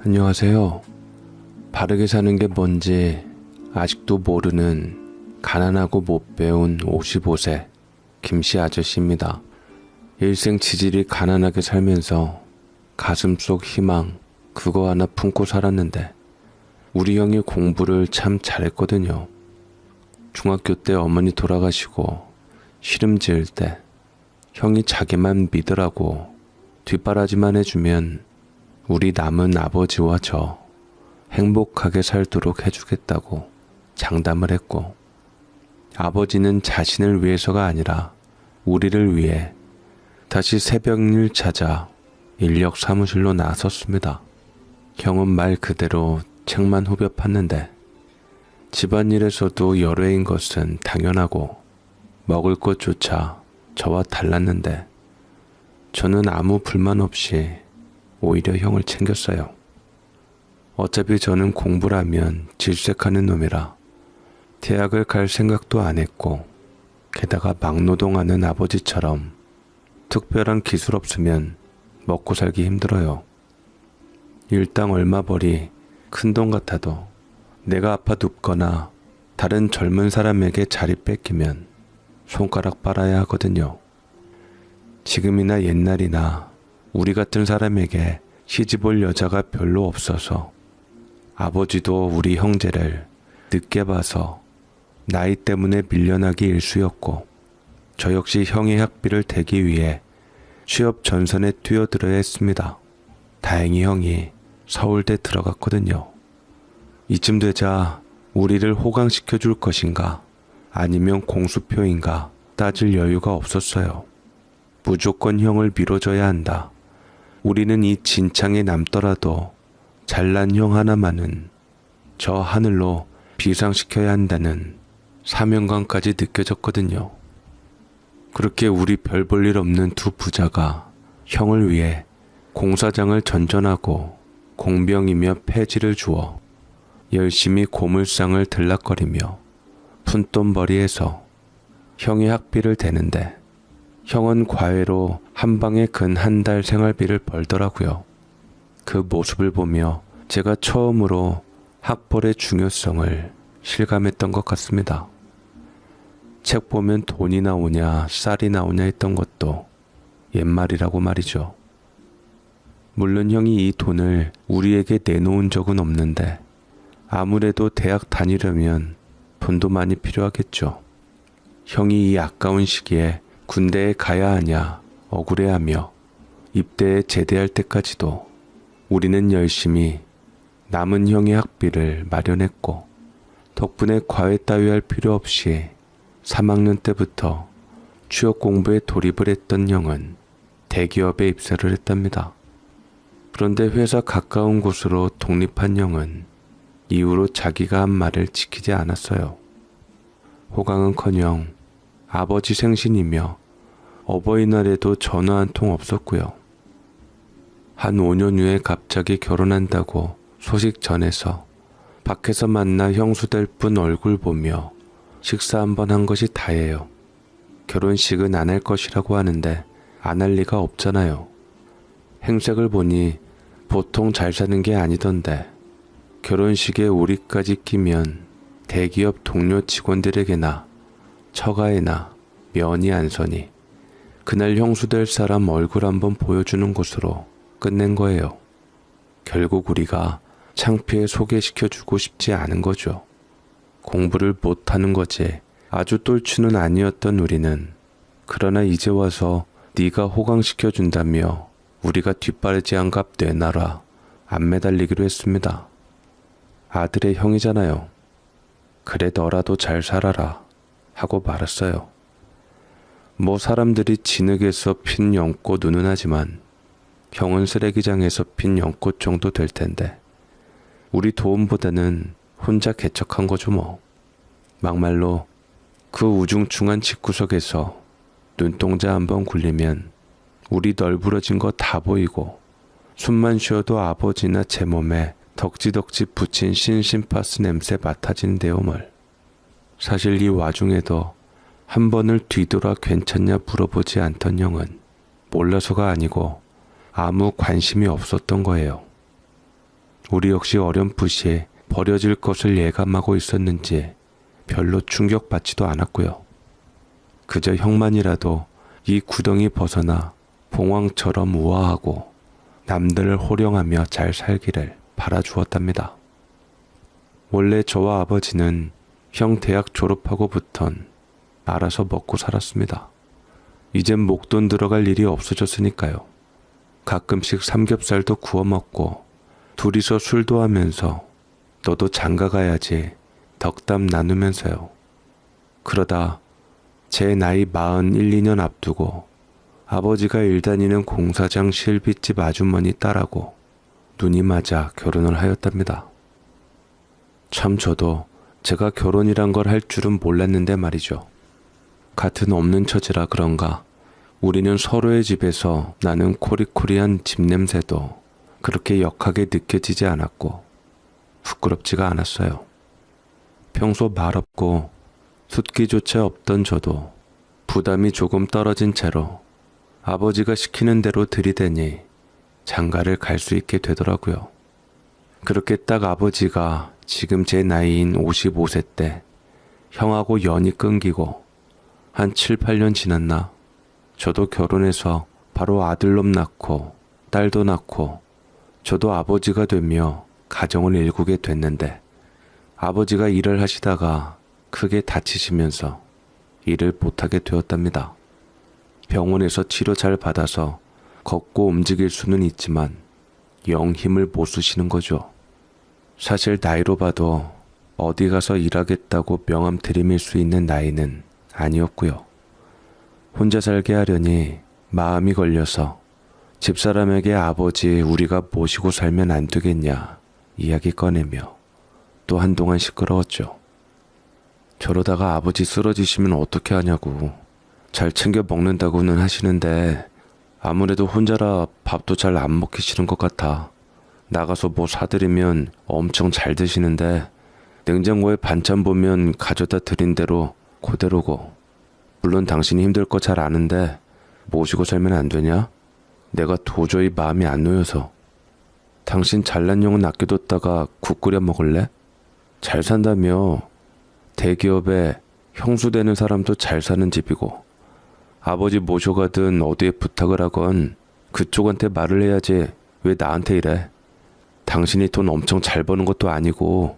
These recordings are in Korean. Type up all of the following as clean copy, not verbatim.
안녕하세요. 바르게 사는 게 뭔지 아직도 모르는 가난하고 못 배운 55세 김씨 아저씨입니다. 일생 지질이 가난하게 살면서 가슴 속 희망 그거 하나 품고 살았는데 우리 형이 공부를 참 잘했거든요. 중학교 때 어머니 돌아가시고 시름지을 때 형이 자기만 믿으라고 뒷바라지만 해주면 우리 남은 아버지와 저 행복하게 살도록 해주겠다고 장담을 했고, 아버지는 자신을 위해서가 아니라 우리를 위해 다시 새벽일 찾아 인력 사무실로 나섰습니다. 형은 말 그대로 책만 후벼 팠는데 집안일에서도 열외인 것은 당연하고 먹을 것조차 저와 달랐는데 저는 아무 불만 없이 오히려 형을 챙겼어요. 어차피 저는 공부를 하면 질색하는 놈이라 대학을 갈 생각도 안 했고, 게다가 막노동하는 아버지처럼 특별한 기술 없으면 먹고 살기 힘들어요. 일당 얼마 벌이 큰돈 같아도 내가 아파 눕거나 다른 젊은 사람에게 자리 뺏기면 손가락 빨아야 하거든요. 지금이나 옛날이나 우리 같은 사람에게 시집올 여자가 별로 없어서 아버지도 우리 형제를 늦게 봐서 나이 때문에 밀려나기 일쑤였고, 저 역시 형의 학비를 대기 위해 취업 전선에 뛰어들어야 했습니다. 다행히 형이 서울대 들어갔거든요. 이쯤 되자 우리를 호강시켜 줄 것인가 아니면 공수표인가 따질 여유가 없었어요. 무조건 형을 밀어줘야 한다. 우리는 이 진창에 남더라도 잘난 형 하나만은 저 하늘로 비상시켜야 한다는 사명감까지 느껴졌거든요. 그렇게 우리 별 볼 일 없는 두 부자가 형을 위해 공사장을 전전하고 공병이며 폐지를 주어 열심히 고물상을 들락거리며 푼돈벌이해서 형의 학비를 대는데, 형은 과외로 한 방에 근 한 달 생활비를 벌더라고요. 그 모습을 보며 제가 처음으로 학벌의 중요성을 실감했던 것 같습니다. 책 보면 돈이 나오냐 쌀이 나오냐 했던 것도 옛말이라고 말이죠. 물론 형이 이 돈을 우리에게 내놓은 적은 없는데 아무래도 대학 다니려면 돈도 많이 필요하겠죠. 형이 이 아까운 시기에 군대에 가야 하냐 억울해하며 입대에 제대할 때까지도 우리는 열심히 남은 형의 학비를 마련했고, 덕분에 과외 따위 할 필요 없이 3학년 때부터 취업 공부에 돌입을 했던 형은 대기업에 입사를 했답니다. 그런데 회사 가까운 곳으로 독립한 형은 이후로 자기가 한 말을 지키지 않았어요. 호강은커녕 아버지 생신이며 어버이날에도 전화 한 통 없었고요. 한 5년 후에 갑자기 결혼한다고 소식 전해서 밖에서 만나 형수될 분 얼굴 보며 식사 한번 한 것이 다예요. 결혼식은 안 할 것이라고 하는데 안 할 리가 없잖아요. 행색을 보니 보통 잘 사는 게 아니던데 결혼식에 우리까지 끼면 대기업 동료 직원들에게나 처가에나 면이 안 서니 그날 형수될 사람 얼굴 한번 보여주는 것으로 끝낸 거예요. 결국 우리가 창피해 소개시켜주고 싶지 않은 거죠. 공부를 못하는 거지 아주 똘추는 아니었던 우리는, 그러나 이제 와서 네가 호강시켜준다며 우리가 뒷바라지한 값 내놔라 안 매달리기로 했습니다. 아들의 형이잖아요. 그래 너라도 잘 살아라 하고 말았어요. 뭐 사람들이 진흙에서 핀 연꽃 운운하지만 형은 쓰레기장에서 핀 연꽃 정도 될 텐데 우리 도움보다는 혼자 개척한 거죠 뭐. 막말로 그 우중충한 집구석에서 눈동자 한번 굴리면 우리 널브러진 거 다 보이고, 숨만 쉬어도 아버지나 제 몸에 덕지덕지 붙인 신심파스 냄새 맡아지는데요 뭘. 사실 이 와중에도 한 번을 뒤돌아 괜찮냐 물어보지 않던 형은 몰라서가 아니고 아무 관심이 없었던 거예요. 우리 역시 어렴풋이 버려질 것을 예감하고 있었는지 별로 충격받지도 않았고요. 그저 형만이라도 이 구덩이 벗어나 봉황처럼 우아하고 남들을 호령하며 잘 살기를 바라주었답니다. 원래 저와 아버지는 형 대학 졸업하고부턴 알아서 먹고 살았습니다. 이젠 목돈 들어갈 일이 없어졌으니까요. 가끔씩 삼겹살도 구워 먹고 둘이서 술도 하면서 너도 장가 가야지 덕담 나누면서요. 그러다 제 나이 41, 2년 앞두고 아버지가 일 다니는 공사장 실빗집 아주머니 딸하고 눈이 맞아 결혼을 하였답니다. 참 저도 제가 결혼이란 걸 할 줄은 몰랐는데 말이죠. 같은 없는 처지라 그런가 우리는 서로의 집에서 나는 코리코리한 집 냄새도 그렇게 역하게 느껴지지 않았고 부끄럽지가 않았어요. 평소 말없고 숫기조차 없던 저도 부담이 조금 떨어진 채로 아버지가 시키는 대로 들이대니 장가를 갈 수 있게 되더라고요. 그렇게 딱 아버지가 지금 제 나이인 55세 때 형하고 연이 끊기고 한 7, 8년 지났나 저도 결혼해서 바로 아들놈 낳고 딸도 낳고 저도 아버지가 되며 가정을 일구게 됐는데 아버지가 일을 하시다가 크게 다치시면서 일을 못하게 되었답니다. 병원에서 치료 잘 받아서 걷고 움직일 수는 있지만 영 힘을 못 쓰시는 거죠. 사실 나이로 봐도 어디 가서 일하겠다고 명함 들이밀 수 있는 나이는 아니었고요. 혼자 살게 하려니 마음이 걸려서 집사람에게 아버지 우리가 모시고 살면 안 되겠냐 이야기 꺼내며 또 한동안 시끄러웠죠. 저러다가 아버지 쓰러지시면 어떻게 하냐고 잘 챙겨 먹는다고는 하시는데 아무래도 혼자라 밥도 잘 안 먹히시는 것 같아. 나가서 뭐 사드리면 엄청 잘 드시는데 냉장고에 반찬 보면 가져다 드린 대로 그대로고 물론 당신이 힘들 거 잘 아는데 모시고 살면 안 되냐? 내가 도저히 마음이 안 놓여서. 당신 잘난 형은 아껴뒀다가 국 끓여 먹을래? 잘 산다며. 대기업에 형수 되는 사람도 잘 사는 집이고 아버지 모셔가든 어디에 부탁을 하건 그쪽한테 말을 해야지 왜 나한테 이래? 당신이 돈 엄청 잘 버는 것도 아니고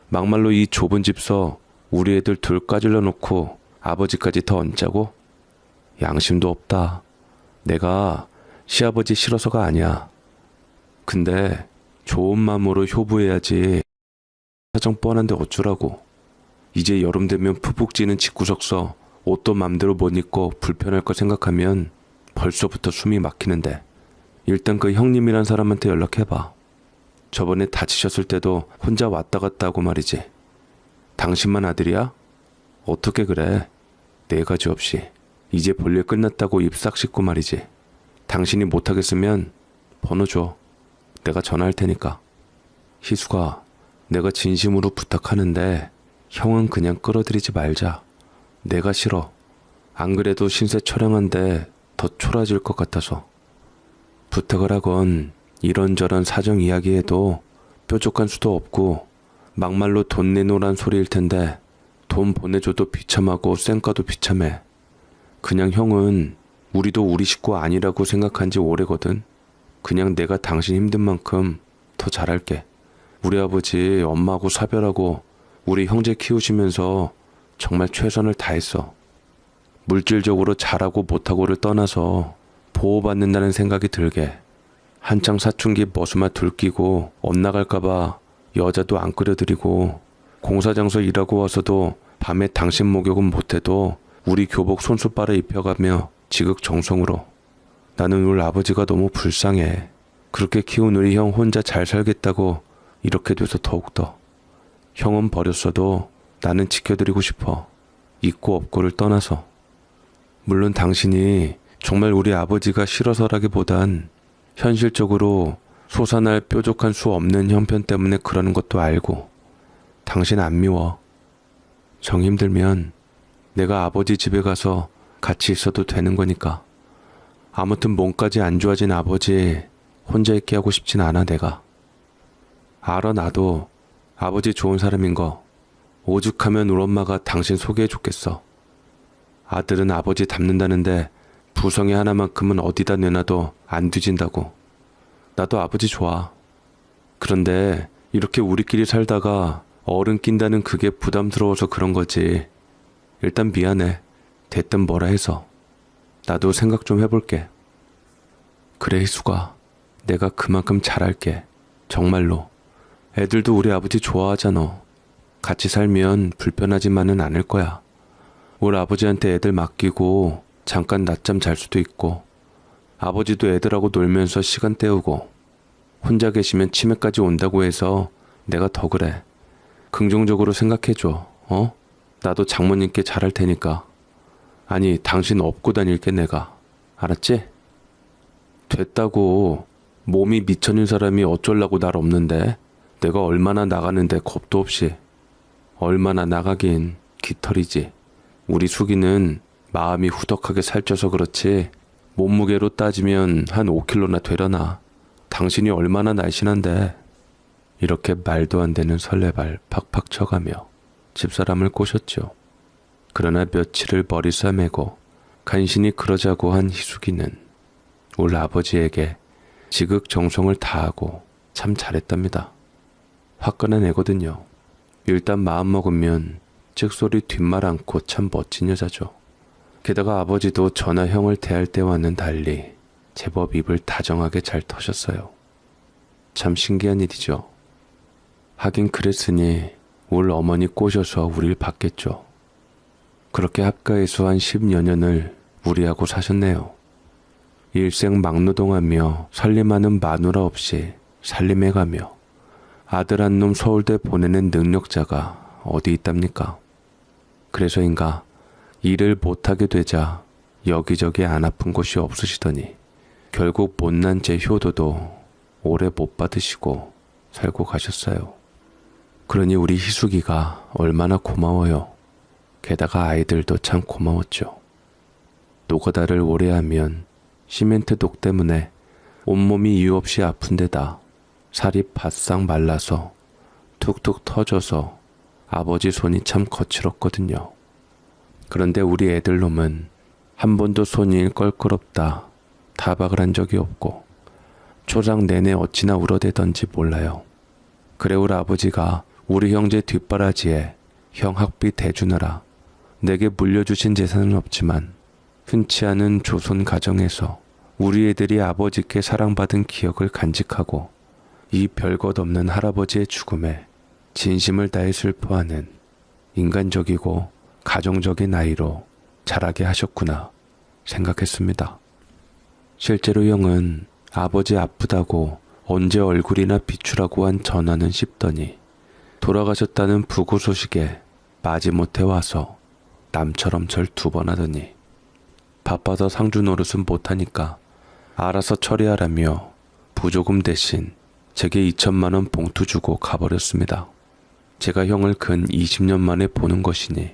막말로 이 좁은 집서 우리 애들 둘 까질러 놓고 아버지까지 더 얹자고? 양심도 없다. 내가 시아버지 싫어서가 아니야. 근데 좋은 마음으로 효부해야지. 사정 뻔한데 어쩌라고. 이제 여름 되면 푹푹 찌는 집구석서 옷도 맘대로 못 입고 불편할 거 생각하면 벌써부터 숨이 막히는데 일단 그 형님이란 사람한테 연락해봐. 저번에 다치셨을 때도 혼자 왔다 갔다 하고 말이지. 당신만 아들이야? 어떻게 그래? 네 가지 없이 이제 볼일 끝났다고 입 싹 씻고 말이지. 당신이 못하겠으면 번호 줘. 내가 전화할 테니까. 희수가, 내가 진심으로 부탁하는데 형은 그냥 끌어들이지 말자. 내가 싫어. 안 그래도 신세 처량한데 더 초라해질 것 같아서. 부탁을 하건 이런저런 사정 이야기해도 뾰족한 수도 없고 막말로 돈 내놓으란 소리일 텐데 돈 보내줘도 비참하고 쌩까도 비참해. 그냥 형은 우리도 우리 식구 아니라고 생각한 지 오래거든. 그냥 내가 당신 힘든 만큼 더 잘할게. 우리 아버지 엄마하고 사별하고 우리 형제 키우시면서 정말 최선을 다했어. 물질적으로 잘하고 못하고를 떠나서 보호받는다는 생각이 들게. 한창 사춘기 머스마 들끼고 엇나갈까봐 여자도 안 끌여드리고 공사장서 일하고 와서도 밤에 당신 목욕은 못해도 우리 교복 손수빨에 입혀가며 지극정성으로. 나는 우리 아버지가 너무 불쌍해. 그렇게 키운 우리 형 혼자 잘 살겠다고 이렇게 돼서 더욱더. 형은 버렸어도 나는 지켜드리고 싶어. 있고 없고를 떠나서. 물론 당신이 정말 우리 아버지가 싫어서라기보단 현실적으로 솟아날 뾰족한 수 없는 형편 때문에 그러는 것도 알고. 당신 안 미워. 정 힘들면 내가 아버지 집에 가서 같이 있어도 되는 거니까. 아무튼 몸까지 안 좋아진 아버지 혼자 있게 하고 싶진 않아 내가. 알아 나도 아버지 좋은 사람인 거. 오죽하면 우리 엄마가 당신 소개해줬겠어. 아들은 아버지 닮는다는데 부성애 하나만큼은 어디다 내놔도 안 뒤진다고. 나도 아버지 좋아. 그런데 이렇게 우리끼리 살다가 어른 낀다는 그게 부담스러워서 그런 거지. 일단 미안해. 됐든 뭐라 해서. 나도 생각 좀 해볼게. 그래 희수가, 내가 그만큼 잘할게. 정말로. 애들도 우리 아버지 좋아하잖아. 같이 살면 불편하지만은 않을 거야. 우리 아버지한테 애들 맡기고 잠깐 낮잠 잘 수도 있고, 아버지도 애들하고 놀면서 시간 때우고, 혼자 계시면 치매까지 온다고 해서 내가 더 그래. 긍정적으로 생각해줘. 나도 장모님께 잘할 테니까. 아니, 당신 업고 다닐게 내가. 알았지? 됐다고. 몸이 미천인 사람이 어쩌려고 날 없는데. 내가 얼마나 나가는데 겁도 없이. 얼마나 나가긴 깃털이지. 우리 숙이는 마음이 후덕하게 살쪄서 그렇지 몸무게로 따지면 한 5kg나 되려나. 당신이 얼마나 날씬한데. 이렇게 말도 안 되는 설레발 팍팍 쳐가며 집사람을 꼬셨죠. 그러나 며칠을 머리 싸매고 간신히 그러자고 한 희숙이는 울 아버지에게 지극정성을 다하고 참 잘했답니다. 화끈한 애거든요. 일단 마음먹으면 찍소리 뒷말 않고 참 멋진 여자죠. 게다가 아버지도 저나 형을 대할 때와는 달리 제법 입을 다정하게 잘 터셨어요. 참 신기한 일이죠. 하긴 그랬으니 울 어머니 꼬셔서 우릴 봤겠죠. 그렇게 합가해서 한 10여 년을 우리하고 사셨네요. 일생 막노동하며 살림하는 마누라 없이 살림해가며 아들 한 놈 서울대 보내는 능력자가 어디 있답니까? 그래서인가 일을 못하게 되자 여기저기 안 아픈 곳이 없으시더니 결국 못난 제 효도도 오래 못 받으시고 살고 가셨어요. 그러니 우리 희숙이가 얼마나 고마워요. 게다가 아이들도 참 고마웠죠. 노가다를 오래 하면 시멘트 독 때문에 온몸이 이유 없이 아픈 데다 살이 바싹 말라서 툭툭 터져서 아버지 손이 참 거칠었거든요. 그런데 우리 애들 놈은 한 번도 손이 껄끄럽다 타박을 한 적이 없고 초장 내내 어찌나 울어대던지 몰라요. 그래 우리 아버지가 우리 형제 뒷바라지에 형 학비 대주느라 내게 물려주신 재산은 없지만 흔치 않은 조선 가정에서 우리 애들이 아버지께 사랑받은 기억을 간직하고 이 별것 없는 할아버지의 죽음에 진심을 다해 슬퍼하는 인간적이고 가정적인 아이로 자라게 하셨구나 생각했습니다. 실제로 형은 아버지 아프다고 언제 얼굴이나 비추라고 한 전화는 씹더니 돌아가셨다는 부고 소식에 마지못해 와서 남처럼 절 2번 하더니 바빠서 상주 노릇은 못하니까 알아서 처리하라며 부조금 대신 제게 2천만 원 봉투 주고 가버렸습니다. 제가 형을 근 20년 만에 보는 것이니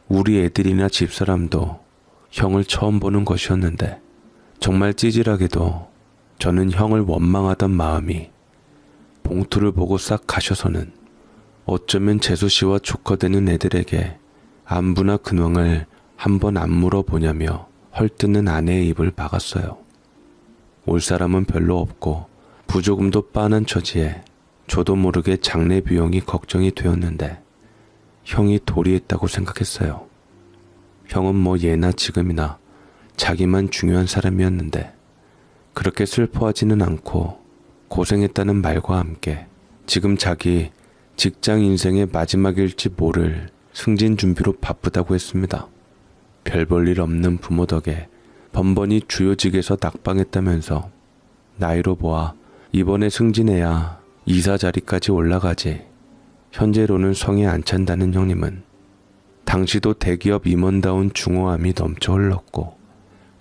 우리 애들이나 집사람도 형을 처음 보는 것이었는데 정말 찌질하게도 저는 형을 원망하던 마음이 봉투를 보고 싹 가셔서는 어쩌면 재수 씨와 조커되는 애들에게 안부나 근황을 한번 안 물어보냐며 헐뜯는 아내의 입을 막았어요. 올 사람은 별로 없고 부조금도 빤한 처지에 저도 모르게 장례 비용이 걱정이 되었는데 형이 도리했다고 생각했어요. 형은 뭐 예나 지금이나 자기만 중요한 사람이었는데 그렇게 슬퍼하지는 않고 고생했다는 말과 함께 지금 자기 직장 인생의 마지막일지 모를 승진 준비로 바쁘다고 했습니다. 별 볼 일 없는 부모 덕에 번번이 주요직에서 낙방했다면서 나이로 보아 이번에 승진해야 이사 자리까지 올라가지 현재로는 성에 안 찬다는 형님은 당시도 대기업 임원다운 중후함이 넘쳐 흘렀고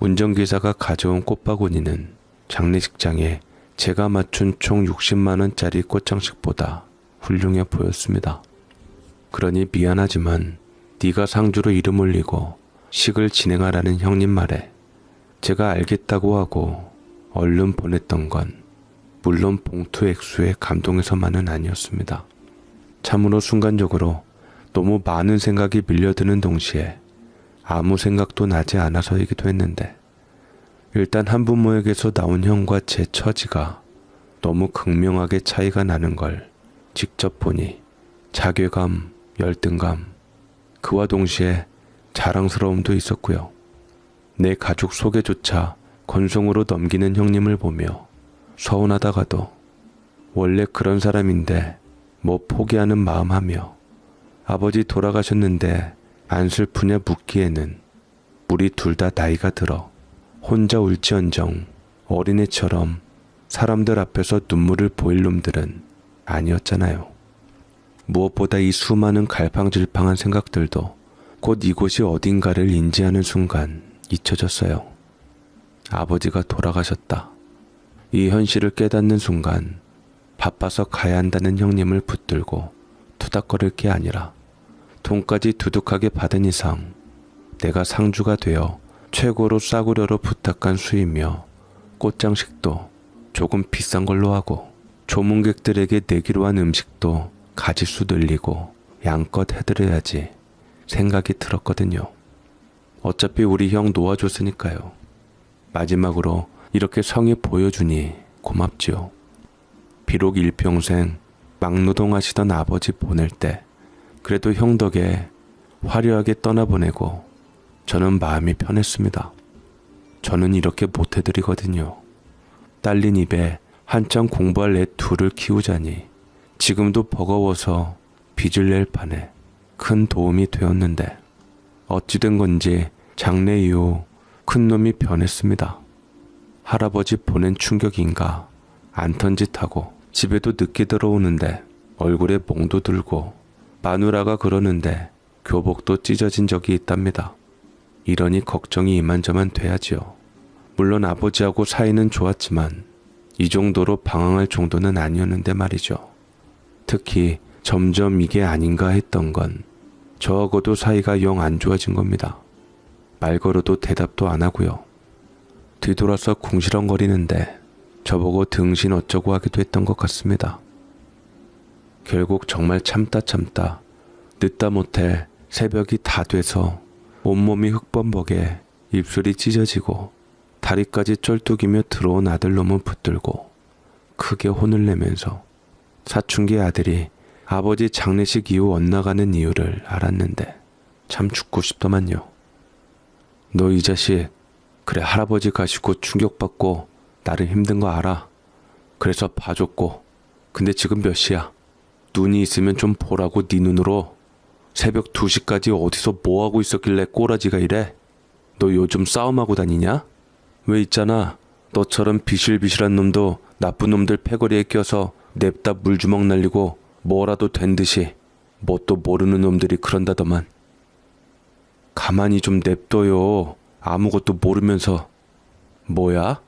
운전기사가 가져온 꽃바구니는 장례식장에 제가 맞춘 총 60만 원짜리 꽃장식보다 훌륭해 보였습니다. 그러니 미안하지만 네가 상주로 이름 올리고 식을 진행하라는 형님 말에 제가 알겠다고 하고 얼른 보냈던 건 물론 봉투 액수에 감동해서만은 아니었습니다. 참으로 순간적으로 너무 많은 생각이 밀려드는 동시에 아무 생각도 나지 않아서이기도 했는데, 일단 한부모에게서 나온 형과 제 처지가 너무 극명하게 차이가 나는 걸 직접 보니 자괴감, 열등감, 그와 동시에 자랑스러움도 있었고요. 내 가족 소개조차 건성으로 넘기는 형님을 보며 서운하다가도 원래 그런 사람인데 뭐 포기하는 마음하며, 아버지 돌아가셨는데 안 슬프냐 묻기에는 우리 둘 다 나이가 들어 혼자 울지언정 어린애처럼 사람들 앞에서 눈물을 보일 놈들은 아니었잖아요. 무엇보다 이 수많은 갈팡질팡한 생각들도 곧 이곳이 어딘가를 인지하는 순간 잊혀졌어요. 아버지가 돌아가셨다. 이 현실을 깨닫는 순간 바빠서 가야 한다는 형님을 붙들고 투닥거릴 게 아니라 돈까지 두둑하게 받은 이상 내가 상주가 되어 최고로 싸구려로 부탁한 수이며 꽃장식도 조금 비싼 걸로 하고 조문객들에게 내기로 한 음식도 가짓수 늘리고 양껏 해드려야지 생각이 들었거든요. 어차피 우리 형 놓아줬으니까요. 마지막으로 이렇게 성의 보여주니 고맙지요. 비록 일평생 막노동하시던 아버지 보낼 때 그래도 형 덕에 화려하게 떠나보내고 저는 마음이 편했습니다. 저는 이렇게 못해드리거든요. 딸린 입에 한창 공부할 애 둘을 키우자니 지금도 버거워서 빚을 낼 판에 큰 도움이 되었는데, 어찌된 건지 장례 이후 큰 놈이 변했습니다. 할아버지 보낸 충격인가 안턴 짓하고 집에도 늦게 들어오는데 얼굴에 몽도 들고 마누라가 그러는데 교복도 찢어진 적이 있답니다. 이러니 걱정이 이만저만 돼야지요. 물론 아버지하고 사이는 좋았지만 이 정도로 방황할 정도는 아니었는데 말이죠. 특히 점점 이게 아닌가 했던 건 저하고도 사이가 영 안 좋아진 겁니다. 말 걸어도 대답도 안 하고요. 뒤돌아서 궁시렁거리는데 저보고 등신 어쩌고 하기도 했던 것 같습니다. 결국 정말 참다 늦다 못해 새벽이 다 돼서 온몸이 흙범벅에 입술이 찢어지고 다리까지 쩔뚝이며 들어온 아들놈을 붙들고 크게 혼을 내면서 사춘기 아들이 아버지 장례식 이후 엇나가는 이유를 알았는데 참 죽고 싶더만요. 너 이 자식, 그래 할아버지 가시고 충격받고 나름 힘든 거 알아. 그래서 봐줬고, 근데 지금 몇 시야? 눈이 있으면 좀 보라고 네 눈으로. 새벽 2시까지 어디서 뭐하고 있었길래 꼬라지가 이래? 너 요즘 싸움하고 다니냐? 왜 있잖아, 너처럼 비실비실한 놈도 나쁜 놈들 패거리에 껴서 냅다 물주먹 날리고 뭐라도 된 듯이 뭣도 모르는 놈들이 그런다더만. 가만히 좀 냅둬요. 아무것도 모르면서. 뭐야?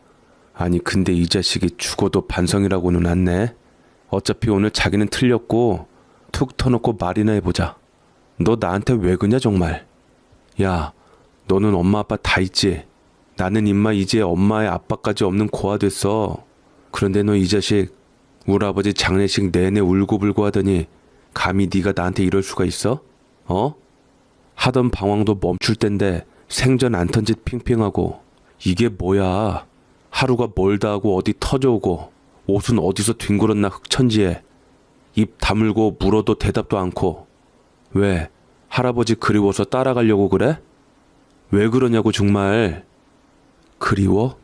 아니 근데 이 자식이 죽어도 반성이라고는 않네. 어차피 오늘 자기는 틀렸고 툭 터놓고 말이나 해보자. 너 나한테 왜 그냐 정말. 야, 너는 엄마 아빠 다 있지? 나는 임마 이제 엄마의 아빠까지 없는 고아 됐어. 그런데 너 이 자식 우리 아버지 장례식 내내 울고불고 하더니 감히 네가 나한테 이럴 수가 있어? 어? 하던 방황도 멈출 땐데 생전 안턴 짓 핑핑하고. 이게 뭐야? 하루가 멀다 하고 어디 터져오고 옷은 어디서 뒹굴었나 흑천지에. 입 다물고 물어도 대답도 않고. 왜? 할아버지 그리워서 따라가려고 그래? 왜 그러냐고 정말. 그리워?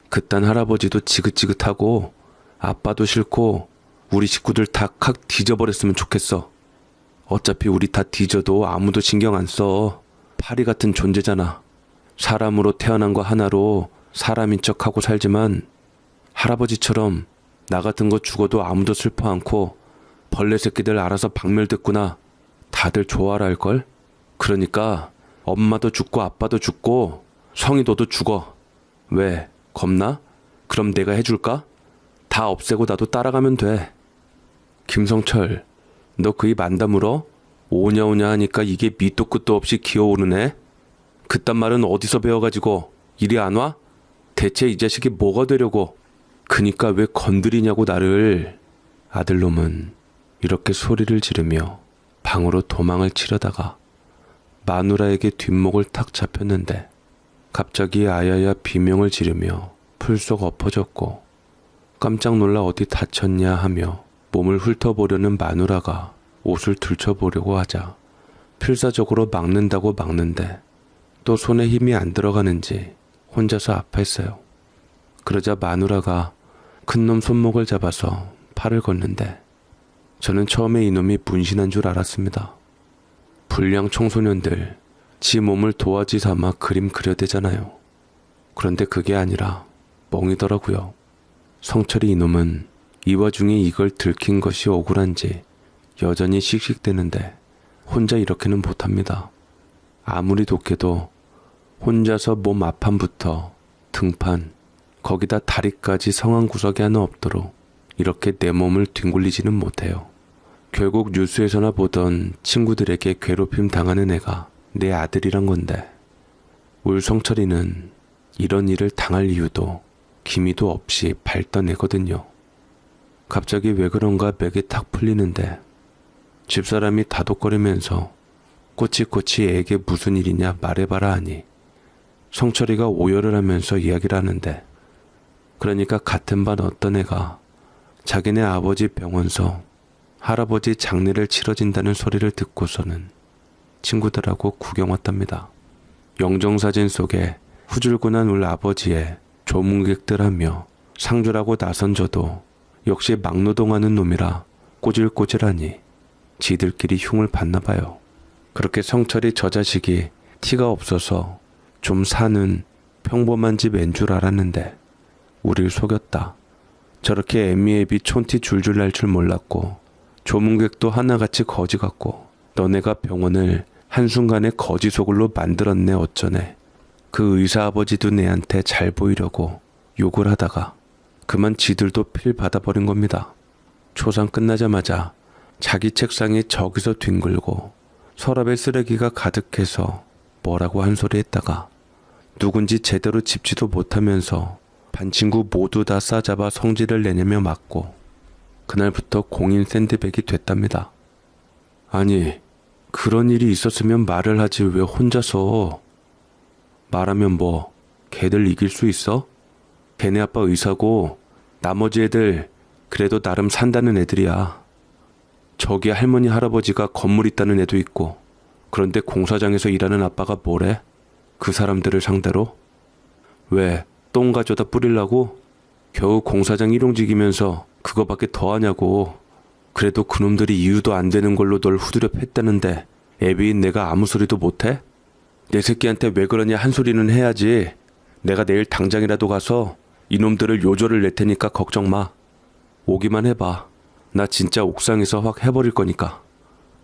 그딴 할아버지도 지긋지긋하고 아빠도 싫고 우리 식구들 다 칵 뒤져버렸으면 좋겠어. 어차피 우리 다 뒤져도 아무도 신경 안 써. 파리 같은 존재잖아. 사람으로 태어난 거 하나로 사람인 척하고 살지만 할아버지처럼 나 같은 거 죽어도 아무도 슬퍼 않고 벌레 새끼들 알아서 박멸됐구나 다들 좋아라 할걸? 그러니까 엄마도 죽고 아빠도 죽고 성희도도 죽어. 왜? 겁나? 그럼 내가 해줄까? 다 없애고 나도 따라가면 돼. 김성철, 너 그 입 안 다물어? 오냐오냐 하니까 이게 밑도 끝도 없이 기어오르네. 그딴 말은 어디서 배워가지고 이리 안 와? 대체 이 자식이 뭐가 되려고? 그니까 왜 건드리냐고 나를. 아들놈은 이렇게 소리를 지르며 방으로 도망을 치려다가 마누라에게 뒷목을 탁 잡혔는데 갑자기 아야야 비명을 지르며 풀썩 엎어졌고 깜짝 놀라 어디 다쳤냐 하며 몸을 훑어보려는 마누라가 옷을 들춰보려고 하자 필사적으로 막는다고 막는데 또 손에 힘이 안 들어가는지 혼자서 아파했어요. 그러자 마누라가 큰놈 손목을 잡아서 팔을 걷는데 저는 처음에 이놈이 문신한 줄 알았습니다. 불량 청소년들 지 몸을 도화지 삼아 그림 그려대잖아요. 그런데 그게 아니라 멍이더라고요. 성철이 이놈은 이 와중에 이걸 들킨 것이 억울한지 여전히 씩씩대는데 혼자 이렇게는 못합니다. 아무리 돕게도 혼자서 몸 앞판부터 등판 거기다 다리까지 성한 구석에 하나 없도록 이렇게 내 몸을 뒹굴리지는 못해요. 결국 뉴스에서나 보던 친구들에게 괴롭힘 당하는 애가 내 아들이란 건데 울 성철이는 이런 일을 당할 이유도 기미도 없이 밟던 애거든요. 갑자기 왜 그런가 맥이 탁 풀리는데 집사람이 다독거리면서 꼬치꼬치 애에게 무슨 일이냐 말해봐라 하니 성철이가 오열을 하면서 이야기를 하는데 그러니까 같은 반 어떤 애가 자기네 아버지 병원서 할아버지 장례를 치러진다는 소리를 듣고서는 친구들하고 구경 왔답니다. 영정사진 속에 후줄근한 울 아버지의 조문객들 하며 상주라고 나선 저도 역시 막노동하는 놈이라 꼬질꼬질하니 지들끼리 흉을 봤나 봐요. 그렇게 성철이 저 자식이 티가 없어서 좀 사는 평범한 집 앤 줄 알았는데 우릴 속였다. 저렇게 애미애비 촌티 줄줄 날 줄 몰랐고 조문객도 하나같이 거지 같고 너네가 병원을 한순간에 거지 소굴로 만들었네 어쩌네. 그 의사 아버지도 내한테 잘 보이려고 욕을 하다가 그만 지들도 필 받아버린 겁니다. 초상 끝나자마자 자기 책상에 저기서 뒹굴고 서랍에 쓰레기가 가득해서 뭐라고 한 소리 했다가 누군지 제대로 짚지도 못하면서 반 친구 모두 다 싸잡아 성질을 내내며 맞고 그날부터 공인 샌드백이 됐답니다. 아니 그런 일이 있었으면 말을 하지 왜 혼자서. 말하면 뭐 걔들 이길 수 있어? 걔네 아빠 의사고 나머지 애들 그래도 나름 산다는 애들이야. 저기 할머니 할아버지가 건물 있다는 애도 있고 그런데 공사장에서 일하는 아빠가 뭐래? 그 사람들을 상대로? 왜 똥 가져다 뿌리려고? 겨우 공사장 일용직이면서 그거밖에 더 하냐고. 그래도 그놈들이 이유도 안 되는 걸로 널 후드려 팼다는데 애비인 내가 아무 소리도 못해? 내 새끼한테 왜 그러냐 한 소리는 해야지. 내가 내일 당장이라도 가서 이놈들을 요절을 낼 테니까 걱정 마. 오기만 해봐. 나 진짜 옥상에서 확 해버릴 거니까.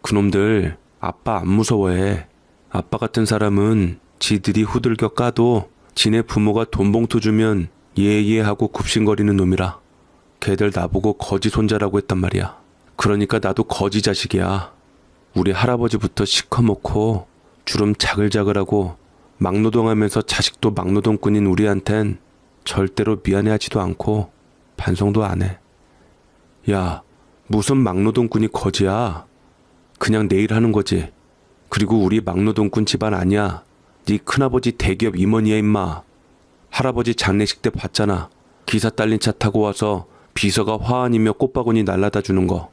그놈들 아빠 안 무서워해. 아빠 같은 사람은 지들이 후들겨 까도 지네 부모가 돈 봉투 주면 예예 하고 굽신거리는 놈이라. 걔들 나보고 거지 손자라고 했단 말이야. 그러니까 나도 거지 자식이야. 우리 할아버지부터 시커멓고 주름 자글자글하고 막노동하면서 자식도 막노동꾼인 우리한텐 절대로 미안해하지도 않고 반성도 안 해. 야, 무슨 막노동꾼이 거지야. 그냥 내일 하는 거지. 그리고 우리 막노동꾼 집안 아니야. 네 큰아버지 대기업 임원이야 임마. 할아버지 장례식 때 봤잖아. 기사 딸린 차 타고 와서 비서가 화환이며 꽃바구니 날라다 주는 거.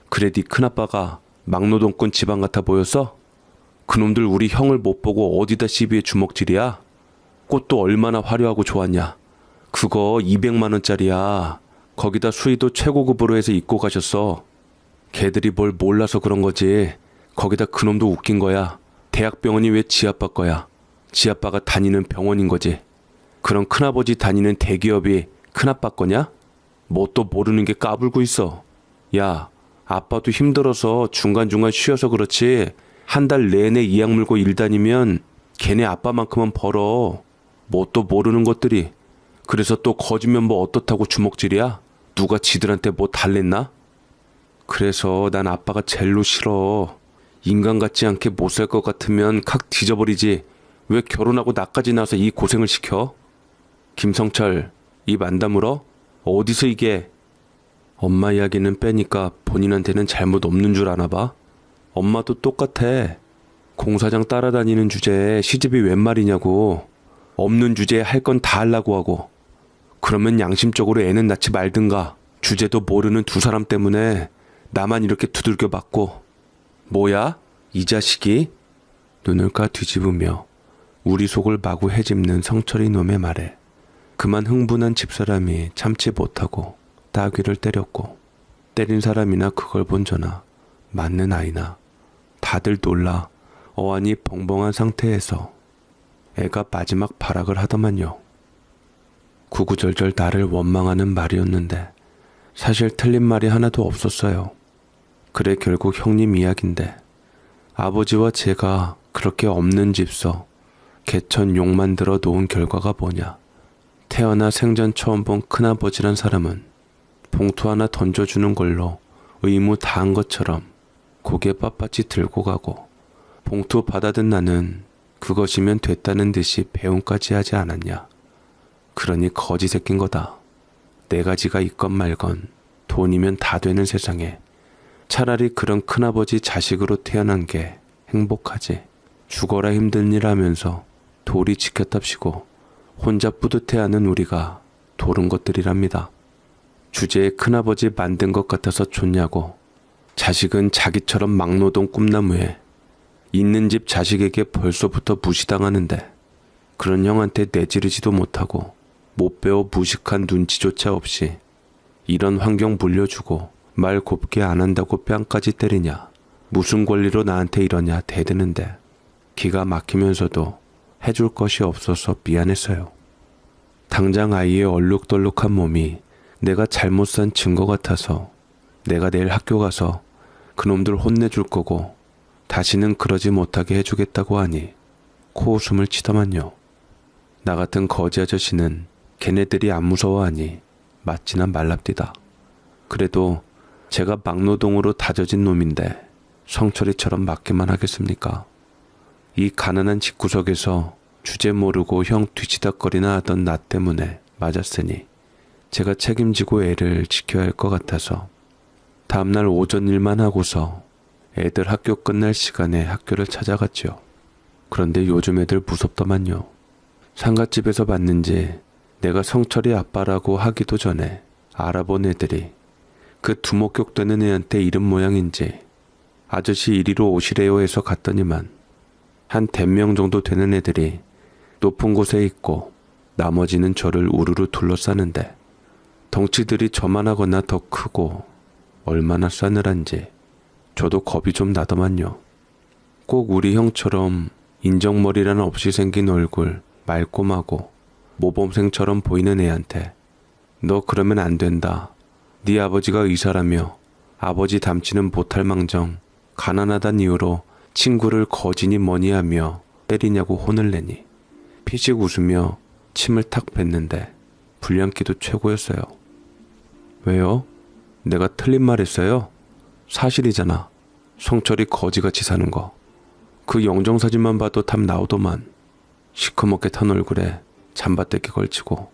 그래 네 큰아빠가 막노동꾼 집안 같아 보였어? 그놈들 우리 형을 못 보고 어디다 시비에 주먹질이야? 꽃도 얼마나 화려하고 좋았냐. 그거 200만 원짜리야. 거기다 수의도 최고급으로 해서 입고 가셨어. 걔들이 뭘 몰라서 그런 거지. 거기다 그놈도 웃긴 거야. 대학병원이 왜 지아빠 거야. 지아빠가 다니는 병원인 거지. 그런 큰아버지 다니는 대기업이 큰아빠 거냐? 뭐 또 모르는 게 까불고 있어. 야, 아빠도 힘들어서 중간중간 쉬어서 그렇지 한 달 내내 이악 물고 일 다니면 걔네 아빠만큼은 벌어. 뭐 또 모르는 것들이. 그래서 또 거지면 뭐 어떻다고 주먹질이야? 누가 지들한테 뭐 달랬나? 그래서 난 아빠가 젤로 싫어. 인간 같지 않게 못 살 것 같으면 칵 뒤져버리지. 왜 결혼하고 나까지 나서 이 고생을 시켜? 김성철, 입 안 다물어? 어디서 이게? 엄마 이야기는 빼니까 본인한테는 잘못 없는 줄 아나 봐? 엄마도 똑같아. 공사장 따라다니는 주제에 시집이 웬 말이냐고. 없는 주제에 할 건 다 하려고 하고. 그러면 양심적으로 애는 낳지 말든가. 주제도 모르는 두 사람 때문에 나만 이렇게 두들겨 맞고. 뭐야? 이 자식이? 눈을 까 뒤집으며 우리 속을 마구 헤집는 성철이 놈의 말에 그만 흥분한 집사람이 참지 못하고 따귀를 때렸고, 때린 사람이나 그걸 본 저나 맞는 아이나 다들 놀라 어안이 벙벙한 상태에서 애가 마지막 발악을 하더만요. 구구절절 나를 원망하는 말이었는데 사실 틀린 말이 하나도 없었어요. 그래 결국 형님 이야기인데 아버지와 제가 그렇게 없는 집서 개천 욕만 들어 놓은 결과가 뭐냐. 태어나 생전 처음 본 큰아버지란 사람은 봉투 하나 던져주는 걸로 의무 다한 것처럼 고개 빳빳이 들고 가고, 봉투 받아든 나는 그것이면 됐다는 듯이 배웅까지 하지 않았냐. 그러니 거지 새낀 거다. 네 가지가 있건 말건 돈이면 다 되는 세상에 차라리 그런 큰아버지 자식으로 태어난 게 행복하지. 죽어라 힘든 일 하면서 도리 지켰답시고 혼자 뿌듯해하는 우리가 도른 것들이랍니다. 주제에 큰아버지 만든 것 같아서 좋냐고. 자식은 자기처럼 막노동 꿈나무에 있는 집 자식에게 벌써부터 무시당하는데 그런 형한테 내지르지도 못하고 못 배워 무식한 눈치조차 없이 이런 환경 물려주고 말 곱게 안 한다고 뺨까지 때리냐. 무슨 권리로 나한테 이러냐 대드는데 기가 막히면서도 해줄 것이 없어서 미안했어요. 당장 아이의 얼룩덜룩한 몸이 내가 잘못 산 증거 같아서 내가 내일 학교 가서 그놈들 혼내줄 거고 다시는 그러지 못하게 해주겠다고 하니 코웃음을 치더만요. 나 같은 거지 아저씨는 걔네들이 안 무서워하니 맞지나 말랍디다. 그래도 제가 막노동으로 다져진 놈인데 성철이처럼 맞기만 하겠습니까? 이 가난한 집구석에서 주제 모르고 형 뒤치다거리나 하던 나 때문에 맞았으니 제가 책임지고 애를 지켜야 할 것 같아서 다음날 오전 일만 하고서 애들 학교 끝날 시간에 학교를 찾아갔죠. 그런데 요즘 애들 무섭더만요. 상갓집에서 봤는지 내가 성철이 아빠라고 하기도 전에 알아본 애들이 그 두목격 되는 애한테 이름 모양인지 아저씨 이리로 오시래요 해서 갔더니만 한 100명 정도 되는 애들이 높은 곳에 있고 나머지는 저를 우르르 둘러싸는데 덩치들이 저만하거나 더 크고 얼마나 싸늘한지 저도 겁이 좀 나더만요. 꼭 우리 형처럼 인정머리란 없이 생긴 얼굴, 말꼬마고 모범생처럼 보이는 애한테 너 그러면 안 된다. 네 아버지가 의사라며 아버지 닮지는 못할 망정 가난하단 이유로 친구를 거지니 뭐니 하며 때리냐고 혼을 내니 피식 웃으며 침을 탁 뱉는데 불량기도 최고였어요. 왜요? 내가 틀린 말 했어요? 사실이잖아. 성철이 거지같이 사는 거. 그 영정사진만 봐도 답 나오더만. 시커멓게 탄 얼굴에 잠바떼기 걸치고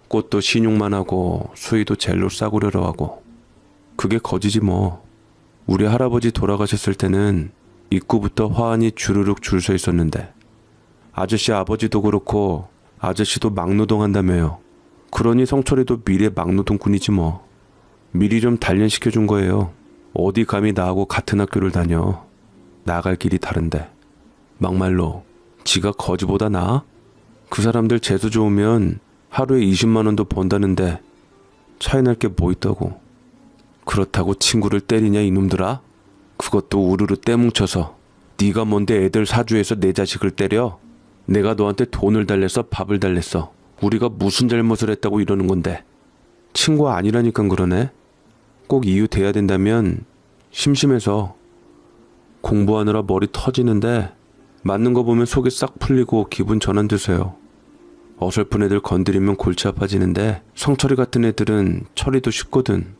꽃도 신용만 하고 수의도 젤로 싸구려로 하고. 그게 거지지 뭐. 우리 할아버지 돌아가셨을 때는 입구부터 화환이 주르륵 줄 서 있었는데 아저씨 아버지도 그렇고 아저씨도 막노동한다며요. 그러니 성철이도 미래 막노동꾼이지 뭐. 미리 좀 단련시켜준 거예요. 어디 감히 나하고 같은 학교를 다녀. 나갈 길이 다른데. 막말로 지가 거지보다 나아? 그 사람들 재수 좋으면 하루에 20만 원도 번다는데 차이 날 게 뭐 있다고. 그렇다고 친구를 때리냐 이놈들아? 그것도 우르르 떼뭉쳐서. 네가 뭔데 애들 사주해서 내 자식을 때려? 내가 너한테 돈을 달래서 밥을 달랬어. 우리가 무슨 잘못을 했다고 이러는 건데. 친구 아니라니까 그러네. 꼭 이유 돼야 된다면 심심해서. 공부하느라 머리 터지는데 맞는 거 보면 속이 싹 풀리고 기분 전환되세요. 어설픈 애들 건드리면 골치 아파지는데 성철이 같은 애들은 처리도 쉽거든.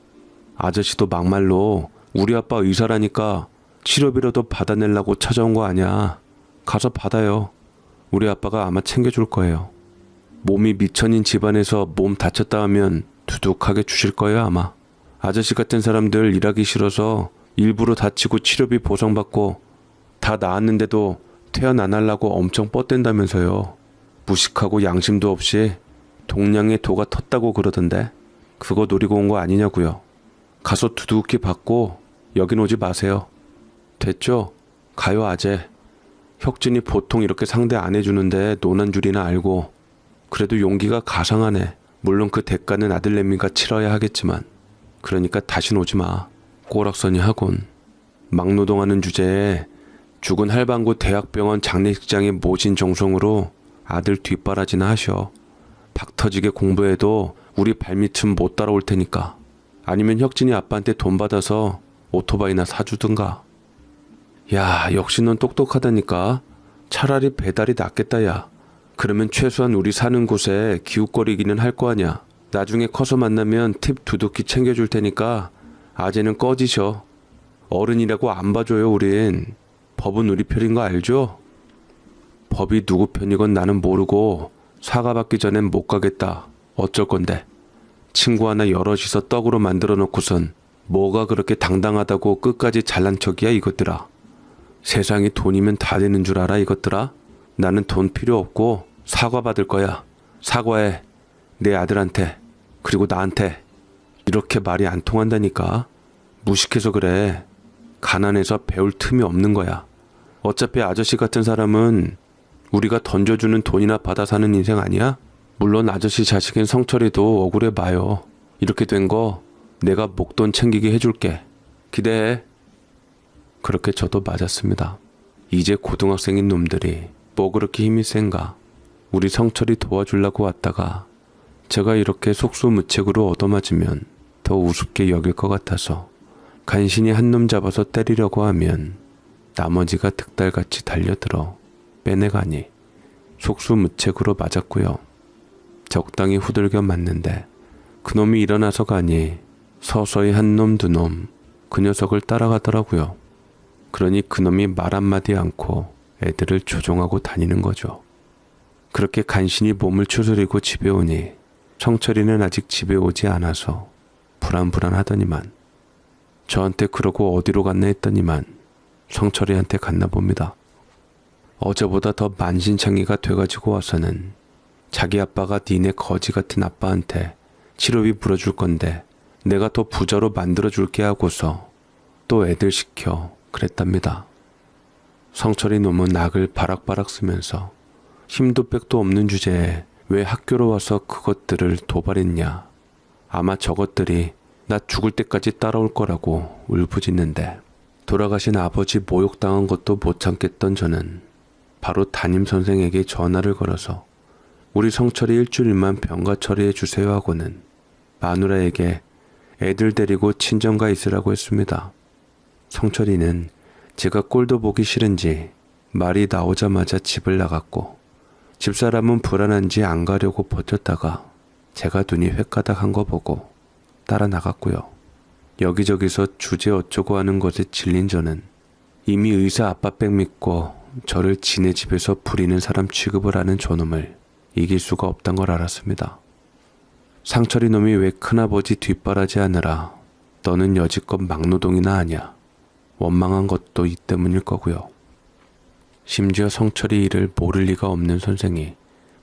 아저씨도 막말로 우리 아빠 의사라니까 치료비라도 받아내려고 찾아온 거 아니야. 가서 받아요. 우리 아빠가 아마 챙겨줄 거예요. 몸이 미천인 집안에서 몸 다쳤다 하면 두둑하게 주실 거예요 아마. 아저씨 같은 사람들 일하기 싫어서 일부러 다치고 치료비 보상받고 다 나았는데도 퇴원 안 하려고 엄청 뻗댄다면서요. 무식하고 양심도 없이 동량의 도가 텄다고 그러던데 그거 노리고 온 거 아니냐고요. 가서 두둑히 받고 여긴 오지 마세요. 됐죠? 가요 아재. 혁진이 보통 이렇게 상대 안 해주는데 논한 줄이나 알고. 그래도 용기가 가상하네. 물론 그 대가는 아들내미가 치러야 하겠지만. 그러니까 다신 오지 마. 꼬락서니 하곤. 막노동하는 주제에 죽은 할방구 대학병원 장례식장에 모신 정성으로 아들 뒷바라지나 하셔. 박 터지게 공부해도 우리 발밑은 못 따라올 테니까. 아니면 혁진이 아빠한테 돈 받아서 오토바이나 사주든가. 야, 역시 넌 똑똑하다니까. 차라리 배달이 낫겠다 야. 그러면 최소한 우리 사는 곳에 기웃거리기는 할 거 아냐. 나중에 커서 만나면 팁 두둑히 챙겨줄 테니까 아재는 꺼지셔. 어른이라고 안 봐줘요 우린. 법은 우리 편인 거 알죠? 법이 누구 편이건 나는 모르고 사과받기 전엔 못 가겠다. 어쩔 건데. 친구 하나 여럿이서 떡으로 만들어 놓고선 뭐가 그렇게 당당하다고 끝까지 잘난 척이야 이것들아. 세상이 돈이면 다 되는 줄 알아 이것들아. 나는 돈 필요 없고 사과받을 거야. 사과해. 내 아들한테. 그리고 나한테. 이렇게 말이 안 통한다니까. 무식해서 그래. 가난해서 배울 틈이 없는 거야. 어차피 아저씨 같은 사람은 우리가 던져주는 돈이나 받아 사는 인생 아니야? 물론 아저씨 자식인 성철이도 억울해 봐요. 이렇게 된 거 내가 목돈 챙기게 해줄게. 기대해. 그렇게 저도 맞았습니다. 이제 고등학생인 놈들이 뭐 그렇게 힘이 센가. 우리 성철이 도와주려고 왔다가 제가 이렇게 속수무책으로 얻어맞으면 더 우습게 여길 것 같아서 간신히 한 놈 잡아서 때리려고 하면 나머지가 득달같이 달려들어 빼내가니 속수무책으로 맞았고요. 적당히 후들겨 맞는데 그놈이 일어나서 가니 서서히 한 놈 두 놈 그 녀석을 따라가더라고요. 그러니 그놈이 말 한마디 않고 애들을 조종하고 다니는 거죠. 그렇게 간신히 몸을 추스리고 집에 오니 성철이는 아직 집에 오지 않아서 불안불안하더니만 저한테 그러고 어디로 갔나 했더니만 성철이한테 갔나 봅니다. 어제보다 더 만신창이가 돼가지고 와서는 자기 아빠가 니네 거지 같은 아빠한테 치료비 물어줄 건데 내가 더 부자로 만들어줄게 하고서 또 애들 시켜 그랬답니다. 성철이 놈은 악을 바락바락 쓰면서 힘도 백도 없는 주제에 왜 학교로 와서 그것들을 도발했냐. 아마 저것들이 나 죽을 때까지 따라올 거라고 울부짖는데 돌아가신 아버지 모욕당한 것도 못 참겠던 저는 바로 담임선생에게 전화를 걸어서 우리 성철이 일주일만 병가 처리해 주세요 하고는 마누라에게 애들 데리고 친정가 있으라고 했습니다. 성철이는 제가 꼴도 보기 싫은지 말이 나오자마자 집을 나갔고 집사람은 불안한지 안 가려고 버텼다가 제가 눈이 횟가닥한 거 보고 따라 나갔고요. 여기저기서 주제 어쩌고 하는 것에 질린 저는 이미 의사 아빠백 믿고 저를 지네 집에서 부리는 사람 취급을 하는 저놈을 이길 수가 없단 걸 알았습니다. 상철이 놈이 왜 큰아버지 뒷바라지 하느라 너는 여지껏 막노동이나 하냐. 원망한 것도 이 때문일 거고요. 심지어 성철이 일을 모를 리가 없는 선생이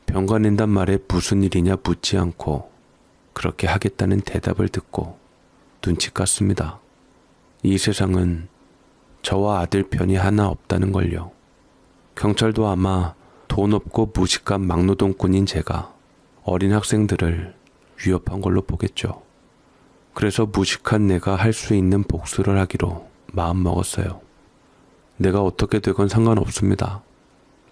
병가 낸단 말에 무슨 일이냐 묻지 않고 그렇게 하겠다는 대답을 듣고 눈치 깠습니다. 이 세상은 저와 아들 편이 하나 없다는 걸요. 경찰도 아마 돈 없고 무식한 막노동꾼인 제가 어린 학생들을 위협한 걸로 보겠죠. 그래서 무식한 내가 할 수 있는 복수를 하기로 마음먹었어요. 내가 어떻게 되건 상관없습니다.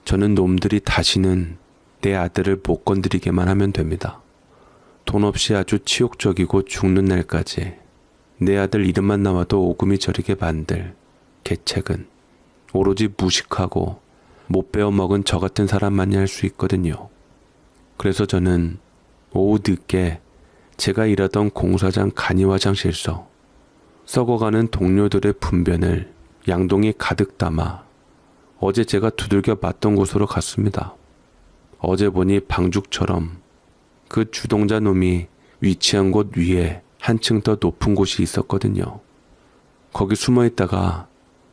저는 놈들이 다시는 내 아들을 못 건드리게만 하면 됩니다. 돈 없이 아주 치욕적이고 죽는 날까지 내 아들 이름만 나와도 오금이 저리게 만들 계책은 오로지 무식하고 못 배워먹은 저 같은 사람만이 할 수 있거든요. 그래서 저는 오후 늦게 제가 일하던 공사장 간이화장실서 썩어가는 동료들의 분변을 양동이 가득 담아 어제 제가 두들겨 맞던 곳으로 갔습니다. 어제 보니 방죽처럼 그 주동자 놈이 위치한 곳 위에 한층 더 높은 곳이 있었거든요. 거기 숨어 있다가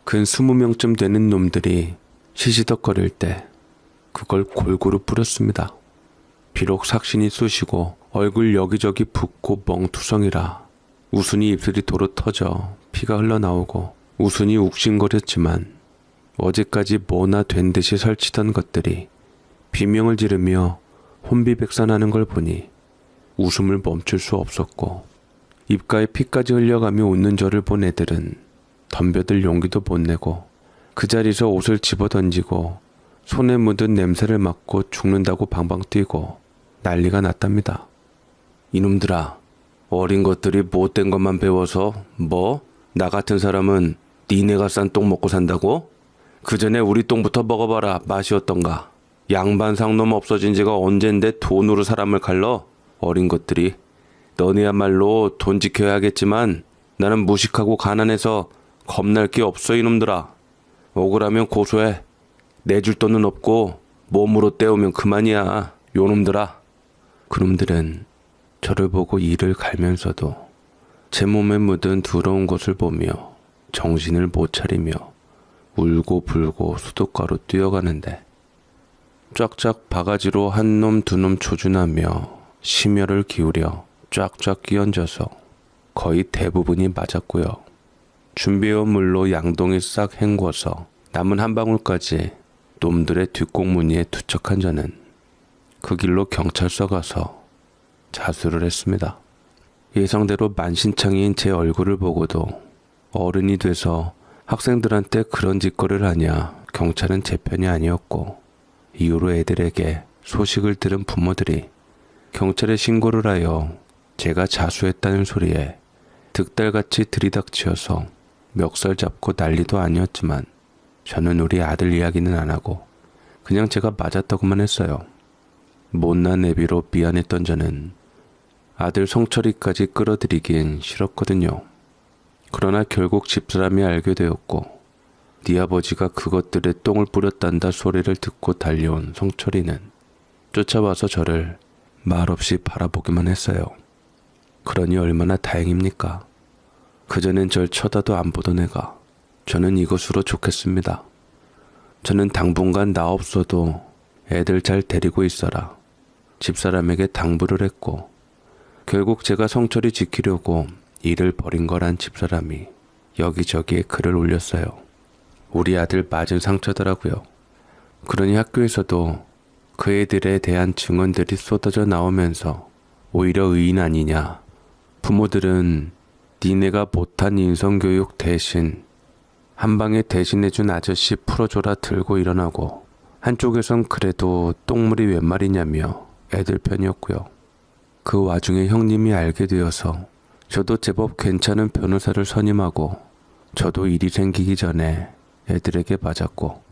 근 20명쯤 되는 놈들이 시시덕거릴 때 그걸 골고루 뿌렸습니다. 비록 삭신이 쑤시고 얼굴 여기저기 붓고 멍투성이라 우순이 입술이 도로 터져 피가 흘러나오고 우순이 욱신거렸지만 어제까지 뭐나 된 듯이 설치던 것들이 비명을 지르며 혼비백산하는 걸 보니 웃음을 멈출 수 없었고 입가에 피까지 흘려가며 웃는 저를 본 애들은 덤벼들 용기도 못 내고 그 자리에서 옷을 집어던지고 손에 묻은 냄새를 맡고 죽는다고 방방 뛰고 난리가 났답니다. 이놈들아, 어린 것들이 못된 것만 배워서 뭐? 나 같은 사람은 니네가 싼 똥 먹고 산다고? 그 전에 우리 똥부터 먹어봐라. 맛이 어떤가? 양반상놈 없어진 지가 언젠데 돈으로 사람을 갈러? 어린 것들이. 너네야말로 돈 지켜야겠지만 나는 무식하고 가난해서 겁날 게 없어 이놈들아. 억울하면 고소해. 내줄 돈은 없고 몸으로 때우면 그만이야. 요놈들아. 그놈들은 저를 보고 이를 갈면서도 제 몸에 묻은 더러운 것을 보며 정신을 못 차리며 울고 불고 수도가로 뛰어가는데 쫙쫙 바가지로 한 놈 두 놈 조준하며 심혈을 기울여 쫙쫙 끼얹어서 거의 대부분이 맞았고요. 준비해온 물로 양동이 싹 헹궈서 남은 한 방울까지 놈들의 뒷공무니에 투척한 저는 그 길로 경찰서 가서 자수를 했습니다. 예상대로 만신창이인 제 얼굴을 보고도 어른이 돼서 학생들한테 그런 짓거리를 하냐 경찰은 제 편이 아니었고 이후로 애들에게 소식을 들은 부모들이 경찰에 신고를 하여 제가 자수했다는 소리에 득달같이 들이닥치어서 멱살 잡고 난리도 아니었지만 저는 우리 아들 이야기는 안 하고 그냥 제가 맞았다고만 했어요. 못난 애비로 미안했던 저는 아들 성철이까지 끌어들이긴 싫었거든요. 그러나 결국 집사람이 알게 되었고 네 아버지가 그것들에 똥을 뿌렸단다 소리를 듣고 달려온 성철이는 쫓아와서 저를 말없이 바라보기만 했어요. 그러니 얼마나 다행입니까? 그전엔 절 쳐다도 안 보던 애가 저는 이것으로 좋겠습니다. 저는 당분간 나 없어도 애들 잘 데리고 있어라. 집사람에게 당부를 했고 결국 제가 성철이 지키려고 일을 벌인 거란 집사람이 여기저기에 글을 올렸어요. 우리 아들 맞은 상처더라고요. 그러니 학교에서도 그 애들에 대한 증언들이 쏟아져 나오면서 오히려 의인 아니냐. 부모들은 니네가 못한 인성교육 대신 한방에 대신해준 아저씨 풀어줘라 들고 일어나고 한쪽에선 그래도 똥물이 웬 말이냐며 애들 편이었고요. 그 와중에 형님이 알게 되어서 저도 제법 괜찮은 변호사를 선임하고 저도 일이 생기기 전에 애들에게 맞았고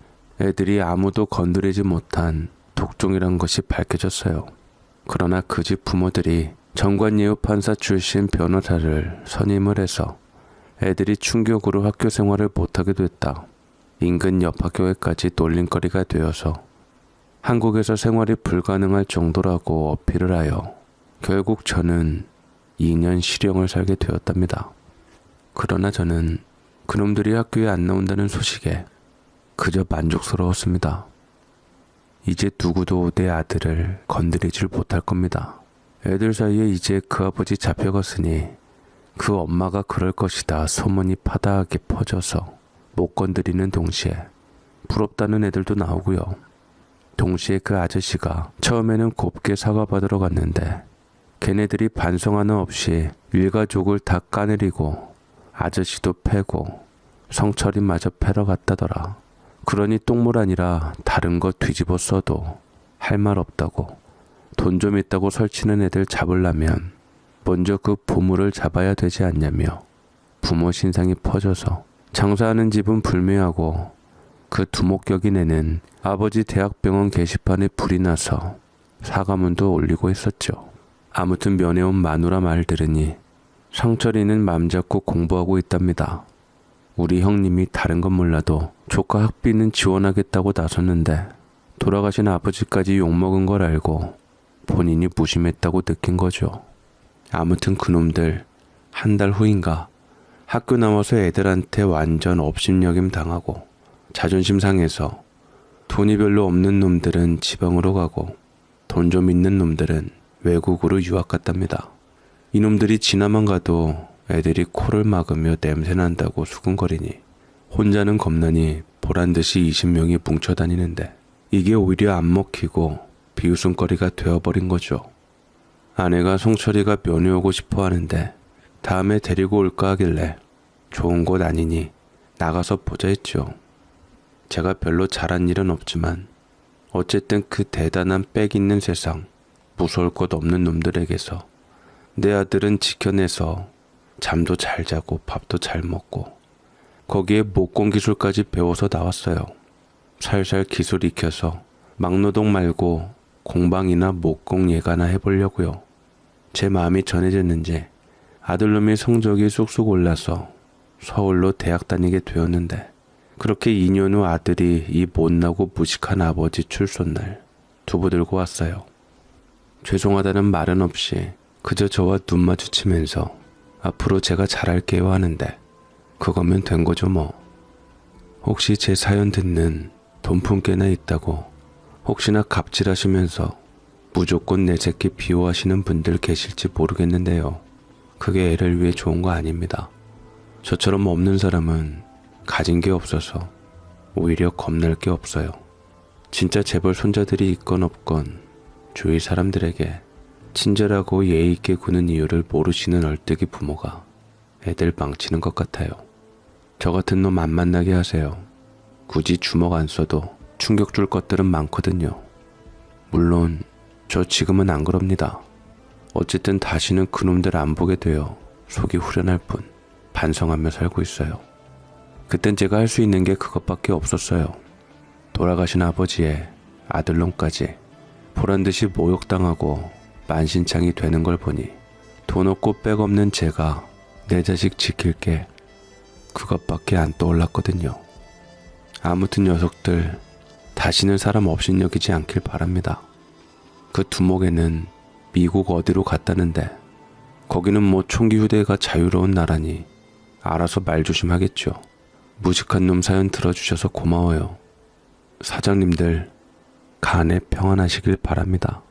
애들이 아무도 건드리지 못한 독종이란 것이 밝혀졌어요. 그러나 그 집 부모들이 정관예우 판사 출신 변호사를 선임을 해서 애들이 충격으로 학교 생활을 못하게 됐다. 인근 옆 학교에까지 놀림거리가 되어서 한국에서 생활이 불가능할 정도라고 어필을 하여 결국 저는 2년 실형을 살게 되었답니다. 그러나 저는 그놈들이 학교에 안 나온다는 소식에 그저 만족스러웠습니다. 이제 누구도 내 아들을 건드리질 못할 겁니다. 애들 사이에 이제 그 아버지 잡혀갔으니 그 엄마가 그럴 것이다 소문이 파다하게 퍼져서 못 건드리는 동시에 부럽다는 애들도 나오고요. 동시에 그 아저씨가 처음에는 곱게 사과받으러 갔는데 걔네들이 반성 하나 없이 일가족을 다 까내리고 아저씨도 패고 성철이마저 패러 갔다더라. 그러니 똥물 아니라 다른 거 뒤집어 써도 할 말 없다고. 돈 좀 있다고 설치는 애들 잡으려면 먼저 그 부모를 잡아야 되지 않냐며 부모 신상이 퍼져서 장사하는 집은 불매하고 그 두목격인 애는 아버지 대학병원 게시판에 불이 나서 사과문도 올리고 있었죠. 아무튼 면회온 마누라 말 들으니 성철이는 맘 잡고 공부하고 있답니다. 우리 형님이 다른 건 몰라도 조카 학비는 지원하겠다고 나섰는데 돌아가신 아버지까지 욕먹은 걸 알고 본인이 무심했다고 느낀 거죠. 아무튼 그놈들 한 달 후인가 학교 나와서 애들한테 완전 업신여김 당하고 자존심 상해서 돈이 별로 없는 놈들은 지방으로 가고 돈 좀 있는 놈들은 외국으로 유학 갔답니다. 이놈들이 지나만 가도 애들이 코를 막으며 냄새난다고 수군거리니 혼자는 겁나니 보란듯이 20명이 뭉쳐다니는데 이게 오히려 안 먹히고 비웃음거리가 되어버린 거죠. 아내가 송철이가 면회 오고 싶어 하는데 다음에 데리고 올까 하길래 좋은 곳 아니니 나가서 보자 했죠. 제가 별로 잘한 일은 없지만 어쨌든 그 대단한 빽 있는 세상, 무서울 것 없는 놈들에게서 내 아들은 지켜내서 잠도 잘 자고 밥도 잘 먹고 거기에 목공 기술까지 배워서 나왔어요. 살살 기술 익혀서 막노동 말고 공방이나 목공 예가나 해보려고요. 제 마음이 전해졌는지 아들놈이 성적이 쑥쑥 올라서 서울로 대학 다니게 되었는데 그렇게 2년 후 아들이 이 못나고 무식한 아버지 출소날 두부 들고 왔어요. 죄송하다는 말은 없이 그저 저와 눈 마주치면서 앞으로 제가 잘할게요 하는데 그거면 된 거죠 뭐. 혹시 제 사연 듣는 돈푼께나 있다고 혹시나 갑질하시면서 무조건 내 새끼 비호하시는 분들 계실지 모르겠는데요. 그게 애를 위해 좋은 거 아닙니다. 저처럼 없는 사람은 가진 게 없어서 오히려 겁날 게 없어요. 진짜 재벌 손자들이 있건 없건 주위 사람들에게 친절하고 예의 있게 구는 이유를 모르시는 얼뜨기 부모가 애들 망치는 것 같아요. 저 같은 놈 안 만나게 하세요. 굳이 주먹 안 써도 충격 줄 것들은 많거든요. 물론 저 지금은 안 그럽니다. 어쨌든 다시는 그놈들 안 보게 되어 속이 후련할 뿐 반성하며 살고 있어요. 그땐 제가 할 수 있는 게 그것밖에 없었어요. 돌아가신 아버지의 아들놈까지 보란듯이 모욕당하고 만신창이 되는 걸 보니 돈 없고 빽 없는 제가 내 자식 지킬 게 그것밖에 안 떠올랐거든요. 아무튼 녀석들 다시는 사람 업신여기지 않길 바랍니다. 그 두목에는 미국 어디로 갔다는데 거기는 뭐 총기 휴대가 자유로운 나라니 알아서 말 조심하겠죠. 무식한 놈 사연 들어주셔서 고마워요. 사장님들 간에 평안하시길 바랍니다.